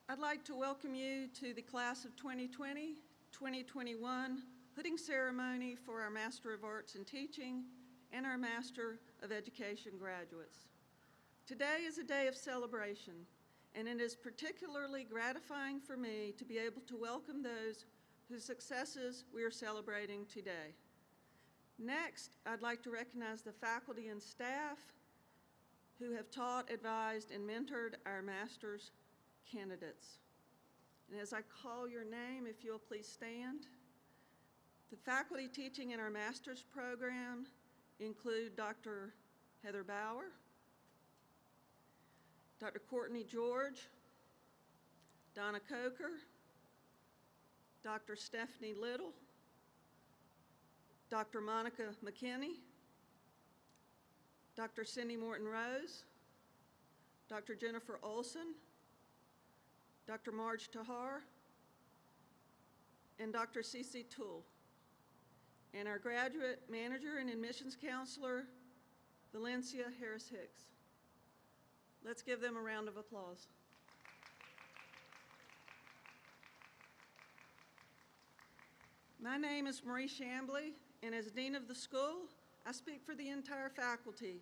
I'd like to welcome you to the class of 2020-2021 Hooding Ceremony for our Master of Arts in Teaching and our Master of Education graduates. Today is a day of celebration, and it is particularly gratifying for me to be able to welcome those whose successes we are celebrating today. Next, I'd like to recognize the faculty and staff who have taught, advised, and mentored our master's candidates. And as I call your name, if you'll please stand. The faculty teaching in our master's program include Dr. Heather Bauer, Dr. Courtney George, Donna Coker, Dr. Stephanie Little, Dr. Monica McKinney, Dr. Cindy Morton-Rose, Dr. Jennifer Olson, Dr. Marge Tahar, and Dr. Cece Toole, and our graduate manager and admissions counselor, Valencia Harris-Hicks. Let's give them a round of applause. My name is Marie Chambly, and as Dean of the school, I speak for the entire faculty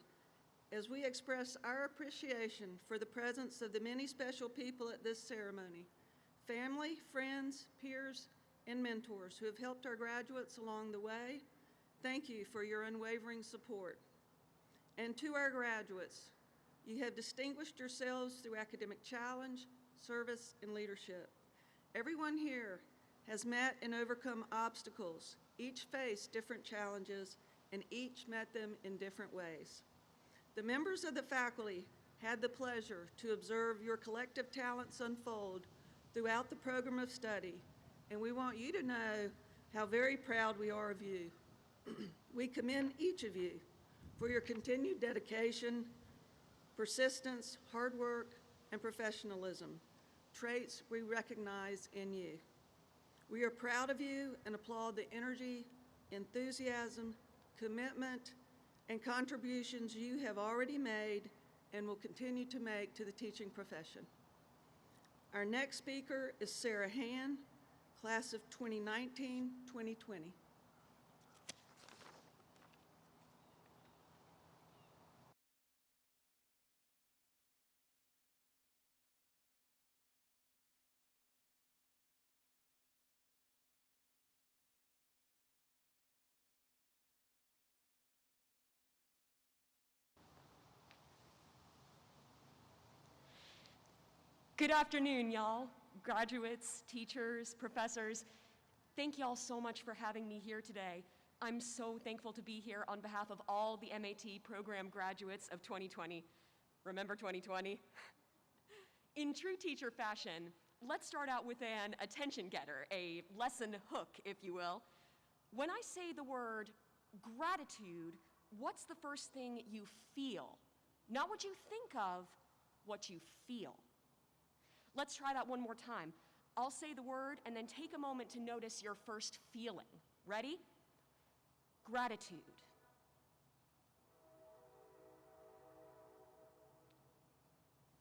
as we express our appreciation for the presence of the many special people at this ceremony, family, friends, peers, and mentors who have helped our graduates along the way. Thank you for your unwavering support. And to our graduates, you have distinguished yourselves through academic challenge, service, and leadership. Everyone here has met and overcome obstacles. Each faced different challenges, and each met them in different ways. The members of the faculty had the pleasure to observe your collective talents unfold throughout the program of study, and we want you to know how very proud we are of you. We commend each of you for your continued dedication, persistence, hard work, and professionalism, traits we recognize in you. We are proud of you and applaud the energy, enthusiasm, commitment, and contributions you have already made and will continue to make to the teaching profession. Our next speaker is Sarah Han, class of 2019-2020. Good afternoon, y'all. Graduates, teachers, professors, thank y'all so much for having me here today. I'm so thankful to be here on behalf of all the MAT program graduates of 2020. Remember 2020? In true teacher fashion, let's start out with an attention getter, a lesson hook, if you will. When I say the word gratitude, what's the first thing you feel? Not what you think of, what you feel. Let's try that one more time. I'll say the word and then take a moment to notice your first feeling. Ready? Gratitude.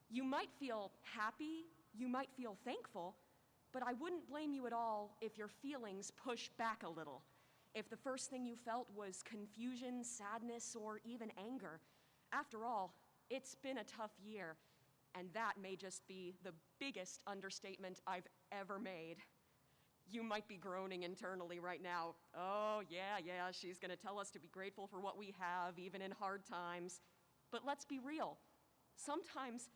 You might feel happy, you might feel thankful, but I wouldn't blame you at all if your feelings push back a little. If the first thing you felt was confusion, sadness, or even anger. After all, it's been a tough year. And that may just be the biggest understatement I've ever made. You might be groaning internally right now. Oh, yeah, she's gonna tell us to be grateful for what we have, even in hard times. But let's be real. Sometimes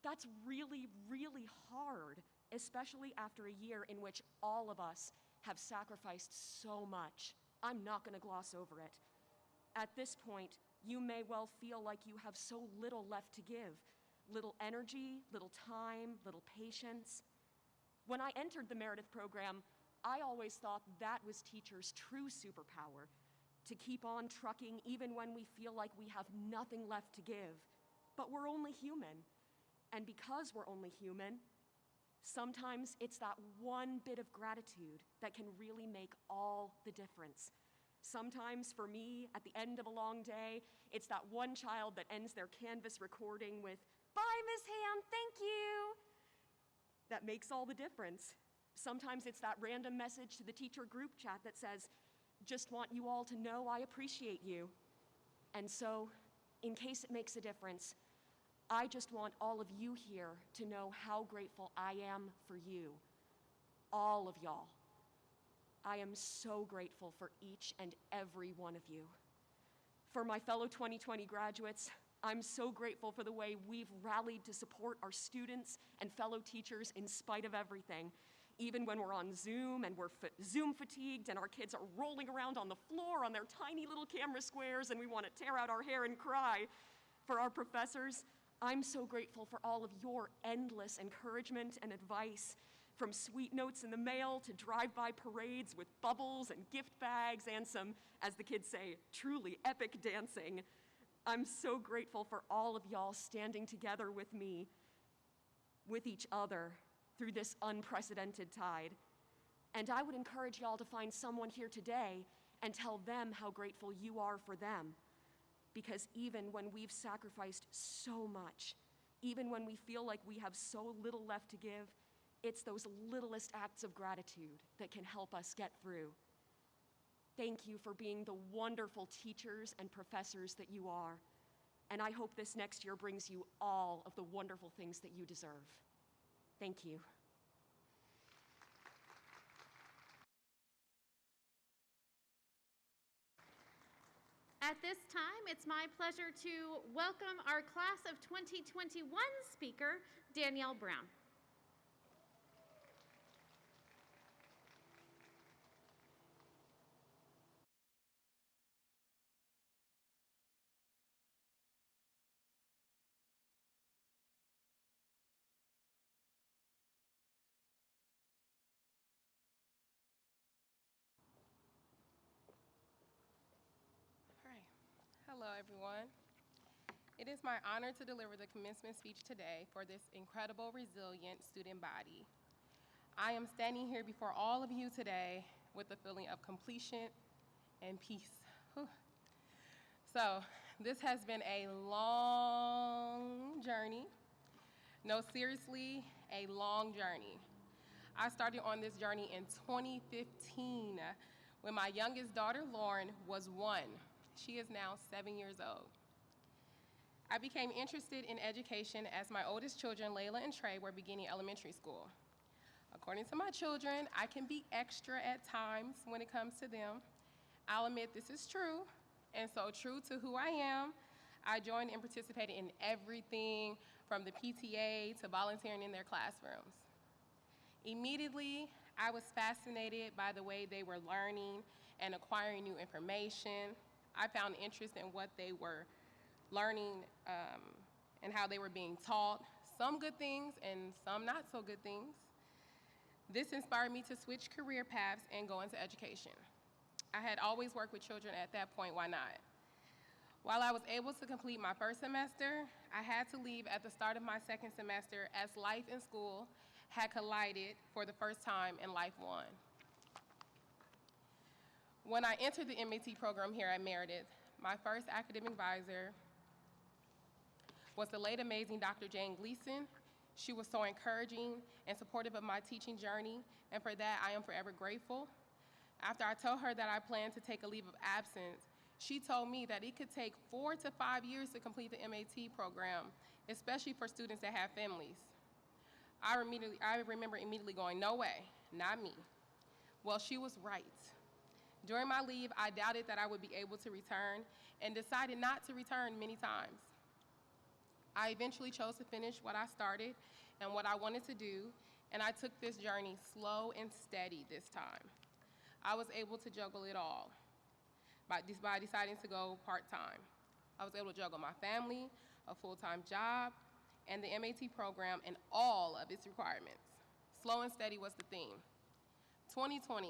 that's really, really hard, especially after a year in which all of us have sacrificed so much. I'm not gonna gloss over it. At this point, you may well feel like you have so little left to give. Little energy, little time, little patience. When I entered the Meredith program, I always thought that was teachers' true superpower, to keep on trucking even when we feel like we have nothing left to give. But we're only human. And because we're only human, sometimes it's that one bit of gratitude that can really make all the difference. Sometimes for me, at the end of a long day, it's that one child that ends their Canvas recording with, "Bye, Miss Han, thank you." that makes all the difference. Sometimes it's that random message to the teacher group chat that says, "Just want you all to know I appreciate you." And so, in case it makes a difference, I just want all of you here to know how grateful I am for you, all of y'all. I am so grateful for each and every one of you. For my fellow 2020 graduates, I'm so grateful for the way we've rallied to support our students and fellow teachers in spite of everything. Even when we're on Zoom and we're Zoom fatigued and our kids are rolling around on the floor on their tiny little camera squares and we want to tear out our hair and cry. For our professors, I'm so grateful for all of your endless encouragement and advice, from sweet notes in the mail to drive-by parades with bubbles and gift bags and some, as the kids say, truly epic dancing. I'm so grateful for all of y'all standing together with me, with each other, through this unprecedented tide. And I would encourage y'all to find someone here today and tell them how grateful you are for them. Because even when we've sacrificed so much, even when we feel like we have so little left to give, it's those littlest acts of gratitude that can help us get through. Thank you for being the wonderful teachers and professors that you are. And I hope this next year brings you all of the wonderful things that you deserve. Thank you. At this time, it's my pleasure to welcome our class of 2021 speaker, Danielle Brown. Hello, everyone. It is my honor to deliver the commencement speech today for this incredible, resilient student body. I am standing here before all of you today with a feeling of completion and peace. Whew. So, this has been a long journey. No, seriously, a long journey. I started on this journey in 2015 when my youngest daughter, Lauren, was 1. She is now 7 years old. I became interested in education as my oldest children, Layla and Trey, were beginning elementary school. According to my children, I can be extra at times when it comes to them. I'll admit this is true, and so true to who I am, I joined and participated in everything from the PTA to volunteering in their classrooms. Immediately, I was fascinated by the way they were learning and acquiring new information. I found interest in what they were learning and how they were being taught, some good things and some not so good things. This inspired me to switch career paths and go into education. I had always worked with children at that point, why not? While I was able to complete my first semester, I had to leave at the start of my second semester as life in school had collided for the first time in Life 1. When I entered the MAT program here at Meredith, my first academic advisor was the late amazing Dr. Jane Gleason. She was so encouraging and supportive of my teaching journey, and for that I am forever grateful. After I told her that I planned to take a leave of absence, she told me that it could take 4 to 5 years to complete the MAT program, especially for students that have families. I remember immediately going, no way, not me. Well, she was right. During my leave, I doubted that I would be able to return and decided not to return many times. I eventually chose to finish what I started and what I wanted to do, and I took this journey slow and steady this time. I was able to juggle it all by deciding to go part-time. I was able to juggle my family, a full-time job, and the MAT program and all of its requirements. Slow and steady was the theme. 2020,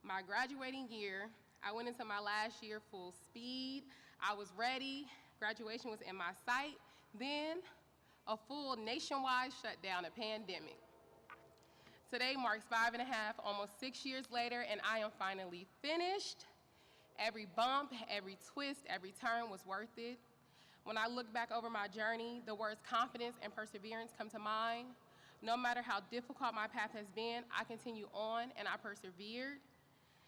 my graduating year, I went into my last year full speed. I was ready. Graduation was in my sight. Then, a full nationwide shutdown, a pandemic. Today marks 5.5, almost 6 years later, and I am finally finished. Every bump, every twist, every turn was worth it. When I look back over my journey, the words confidence and perseverance come to mind. No matter how difficult my path has been, I continue on and I persevered.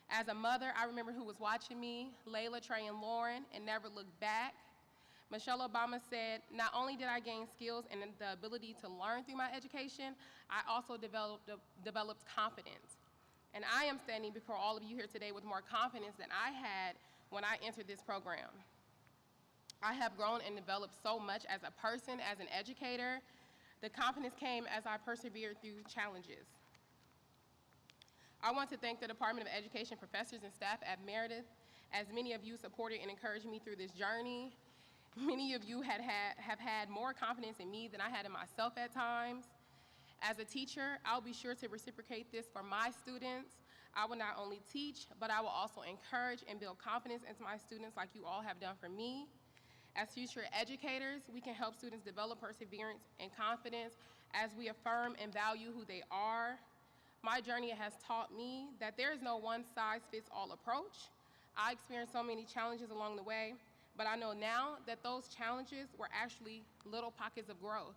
As a mother, I remember who was watching me, Layla, Trey, and Lauren, and never looked back. Michelle Obama said, not only did I gain skills and the ability to learn through my education, I also developed confidence. And I am standing before all of you here today with more confidence than I had when I entered this program. I have grown and developed so much as a person, as an educator. The confidence came as I persevered through challenges. I want to thank the Department of Education professors and staff at Meredith, as many of you supported and encouraged me through this journey. Many of you have had more confidence in me than I had in myself at times. As a teacher, I'll be sure to reciprocate this for my students. I will not only teach, but I will also encourage and build confidence into my students like you all have done for me. As future educators, we can help students develop perseverance and confidence as we affirm and value who they are. My journey has taught me that there is no one-size-fits-all approach. I experienced so many challenges along the way, but I know now that those challenges were actually little pockets of growth.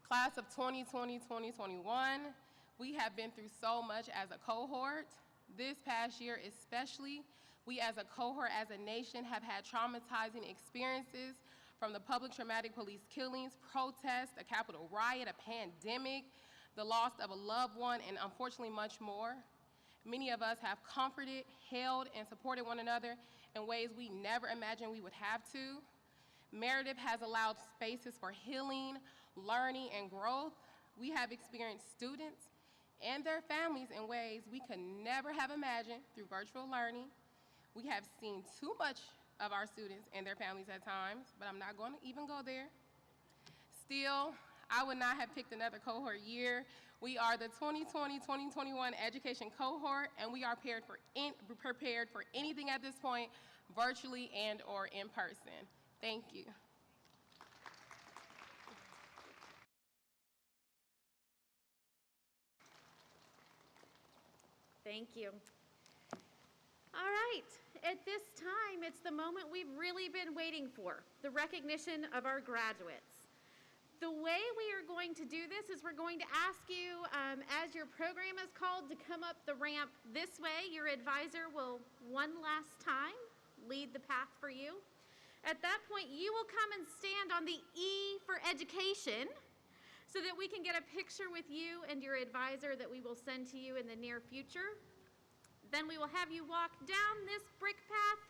Class of 2020-2021, we have been through so much as a cohort. This past year especially, we as a cohort, as a nation, have had traumatizing experiences from the public traumatic police killings, protests, a Capitol riot, a pandemic, the loss of a loved one, and unfortunately much more. Many of us have comforted, held, and supported one another in ways we never imagined we would have to. Meredith has allowed spaces for healing, learning, and growth. We have experienced students and their families in ways we could never have imagined through virtual learning. We have seen too much of our students and their families at times, but I'm not going to even go there. Still, I would not have picked another cohort year. We are the 2020-2021 education cohort, and we are prepared for anything at this point, virtually and or in person. Thank you. Thank you. All right, at this time, it's the moment we've really been waiting for, the recognition of our graduates. The way we are going to do this is we're going to ask you, as your program is called, to come up the ramp this way. Your advisor will one last time lead the path for you. At that point, you will come and stand on the E for education so that we can get a picture with you and your advisor that we will send to you in the near future. Then we will have you walk down this brick path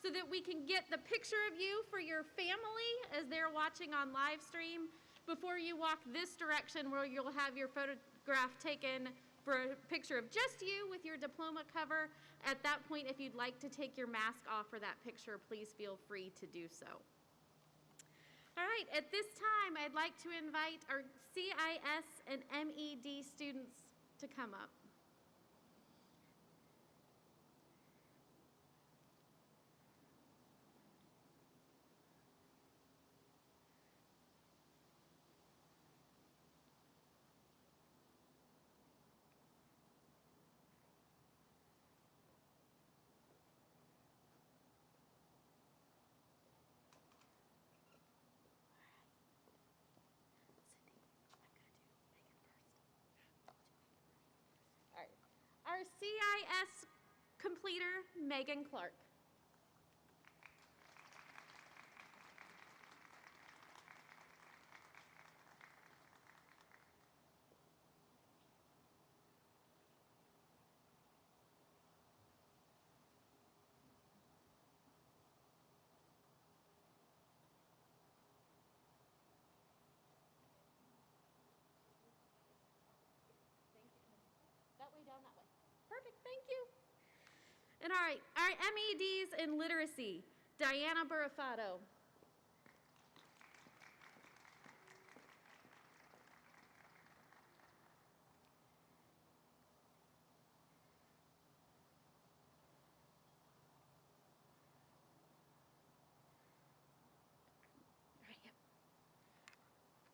so that we can get the picture of you for your family as they're watching on live stream before you walk this direction where you'll have your photograph taken for a picture of just you with your diploma cover. At that point, if you'd like to take your mask off for that picture, please feel free to do so. All right, at this time, I'd like to invite our CIS and MED students to come up. Our CIS completer, Megan Clark. That way, down that way. Perfect, thank you. And all right, our MEDs in literacy, Diana Burifato.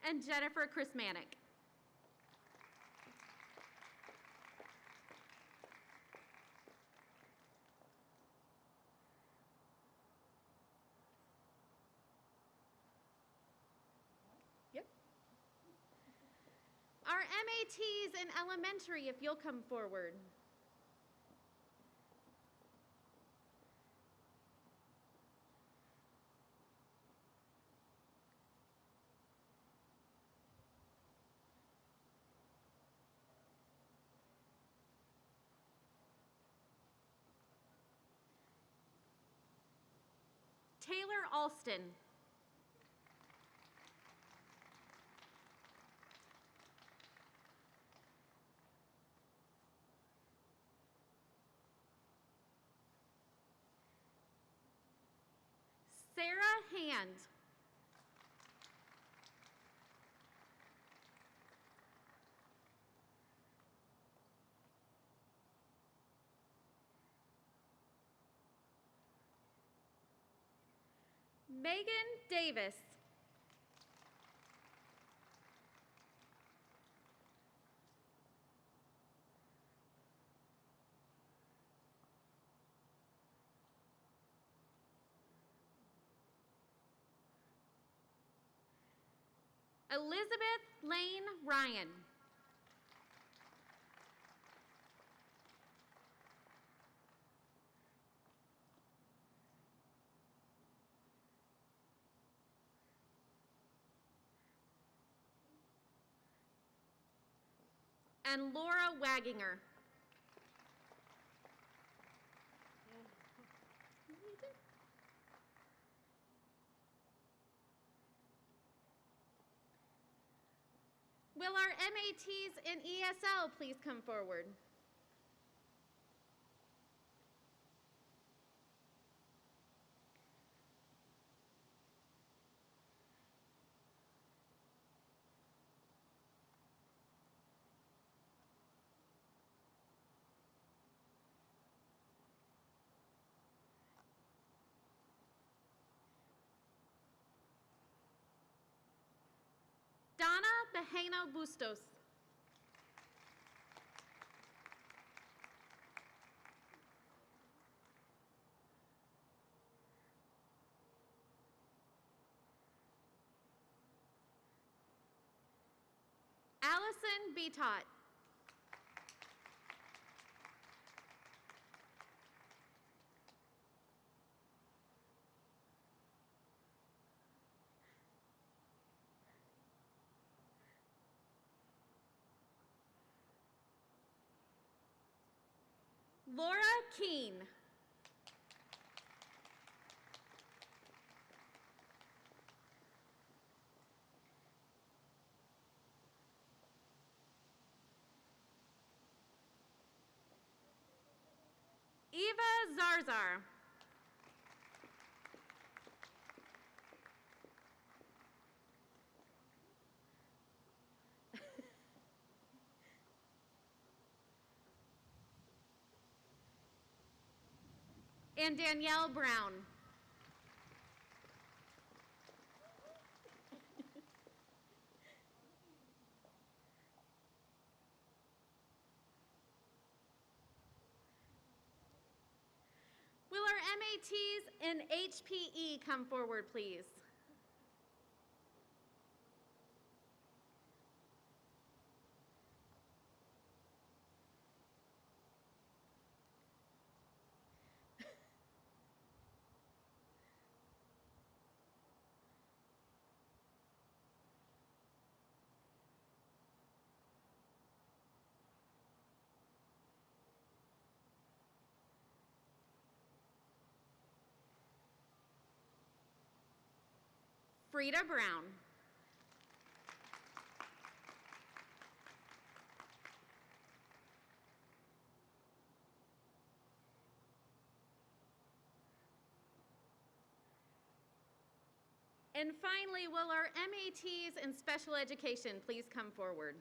And Jennifer Chrismanic. Yep. MATs in elementary, if you'll come forward. Taylor Alston. Sarah Hand. Megan Davis. Elizabeth Lane Ryan. And Laura Waginger. Will our MATs in ESL please come forward? Donna Behano Bustos. Allison Betot. Laura Keene. Eva Zarzar. And Danielle Brown. Will our MATs in HPE come forward, please? Frida Brown. And finally, will our MATs in special education please come forward?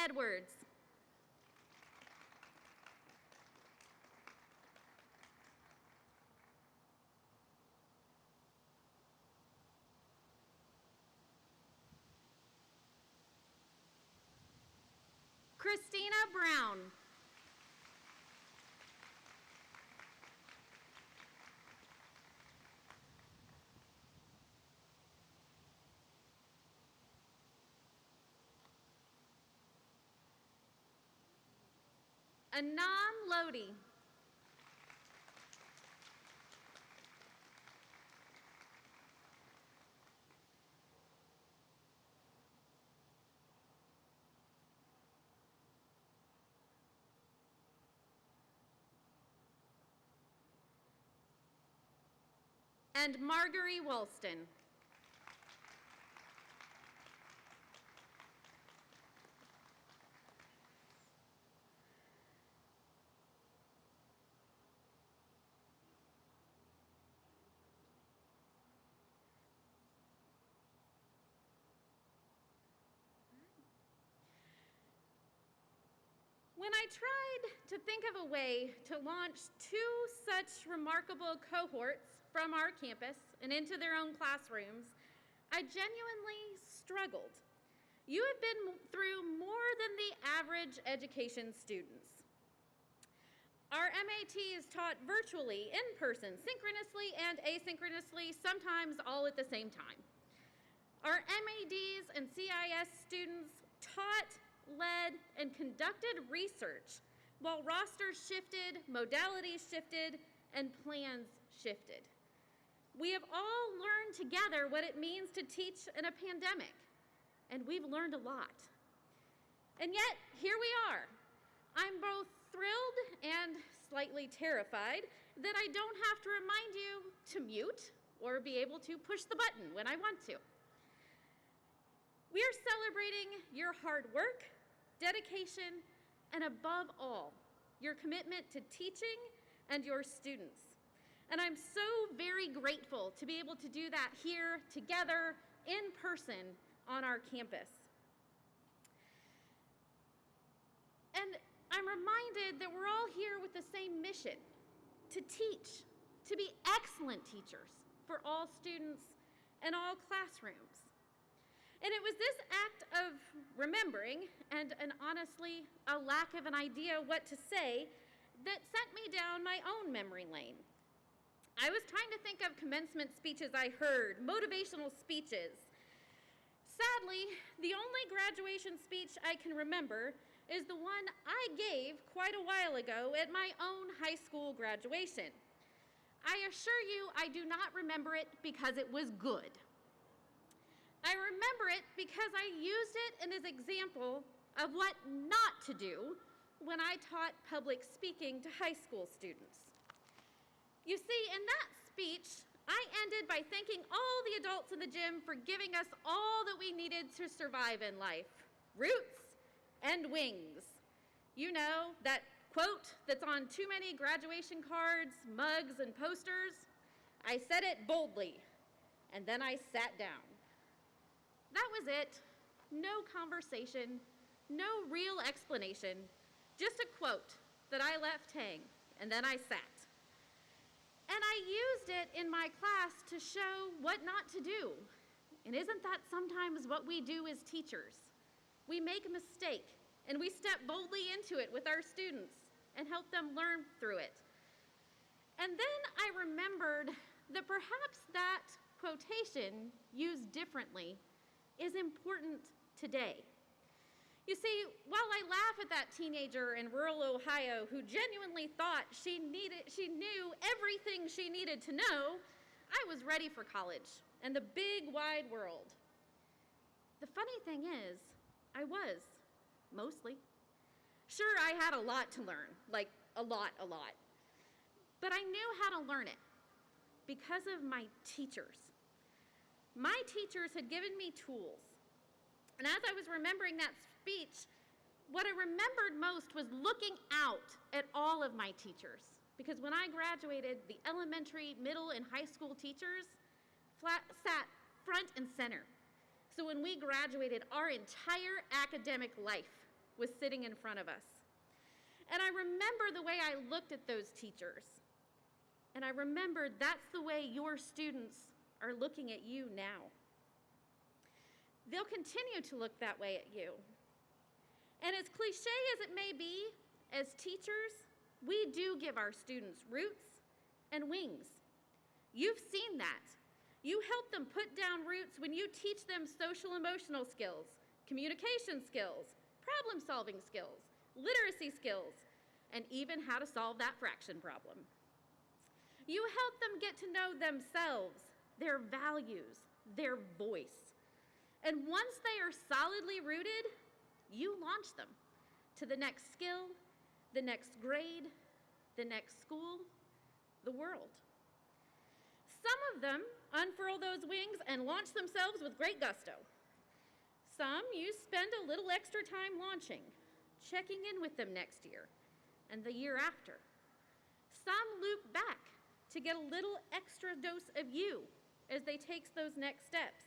Edwards. Christina Brown. Anam Lodi. And Marguerite Walston. When I tried to think of a way to launch two such remarkable cohorts from our campus and into their own classrooms, I genuinely struggled. You have been through more than the average education students. Our MAT is taught virtually, in person, synchronously and asynchronously, sometimes all at the same time. Our MADs and CIS students taught, led, and conducted research while rosters shifted, modalities shifted, and plans shifted. We have all learned together what it means to teach in a pandemic, and we've learned a lot. And yet, here we are. I'm both thrilled and slightly terrified that I don't have to remind you to mute or be able to push the button when I want to. We are celebrating your hard work, dedication, and above all, your commitment to teaching and your students. And I'm so very grateful to be able to do that here together in person on our campus. And I'm reminded that we're all here with the same mission, to teach, to be excellent teachers for all students and all classrooms. And it was this act of remembering and honestly a lack of an idea what to say that sent me down my own memory lane. I was trying to think of commencement speeches I heard, motivational speeches. Sadly, the only graduation speech I can remember is the one I gave quite a while ago at my own high school graduation. I assure you I do not remember it because it was good. I remember it because I used it as an example of what not to do when I taught public speaking to high school students. You see, in that speech, I ended by thanking all the adults in the gym for giving us all that we needed to survive in life: roots and wings. You know, that quote that's on too many graduation cards, mugs, and posters. I said it boldly, and then I sat down. That was it. No conversation, no real explanation, just a quote that I left hang, and then I sat. And I used it in my class to show what not to do. And isn't that sometimes what we do as teachers? We make a mistake, and we step boldly into it with our students and help them learn through it. And then I remembered that perhaps that quotation, used differently, is important today. You see, while I laugh at that teenager in rural Ohio who genuinely thought she knew everything she needed to know, I was ready for college and the big wide world. The funny thing is, I was, mostly. Sure, I had a lot to learn, like a lot. But I knew how to learn it because of my teachers. My teachers had given me tools. And as I was remembering that speech, what I remembered most was looking out at all of my teachers. Because when I graduated, the elementary, middle, and high school teachers sat front and center. So when we graduated, our entire academic life was sitting in front of us. And I remember the way I looked at those teachers. And I remembered that's the way your students are looking at you now. They'll continue to look that way at you. And as cliche as it may be, as teachers, we do give our students roots and wings. You've seen that. You help them put down roots when you teach them social emotional skills, communication skills, problem-solving skills, literacy skills, and even how to solve that fraction problem. You help them get to know themselves, their values, their voice. And once they are solidly rooted, you launch them to the next skill, the next grade, the next school, the world. Some of them unfurl those wings and launch themselves with great gusto. Some you spend a little extra time launching, checking in with them next year and the year after. Some loop back to get a little extra dose of you as they take those next steps.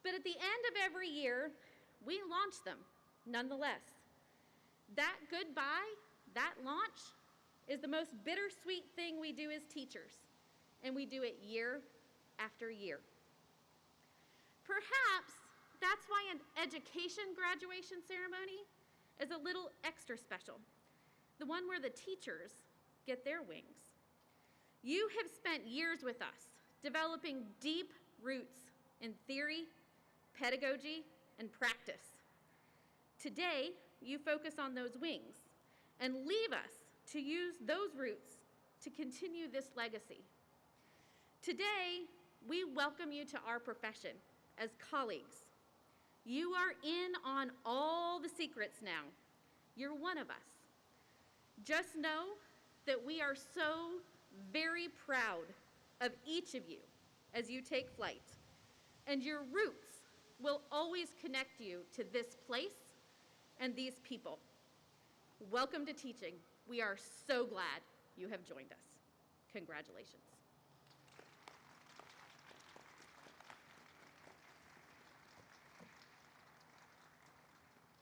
But at the end of every year, we launch them nonetheless. That goodbye, that launch, is the most bittersweet thing we do as teachers, and we do it year after year. Perhaps that's why an education graduation ceremony is a little extra special, the one where the teachers get their wings. You have spent years with us developing deep roots in theory, pedagogy, and practice. Today, you focus on those wings and leave us to use those roots to continue this legacy. Today, we welcome you to our profession as colleagues. You are in on all the secrets now. You're one of us. Just know that we are so very proud of each of you as you take flight, and your roots will always connect you to this place and these people. Welcome to teaching. We are so glad you have joined us. Congratulations.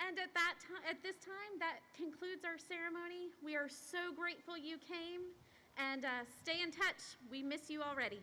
And at this time, that concludes our ceremony. We are so grateful you came, and stay in touch. We miss you already.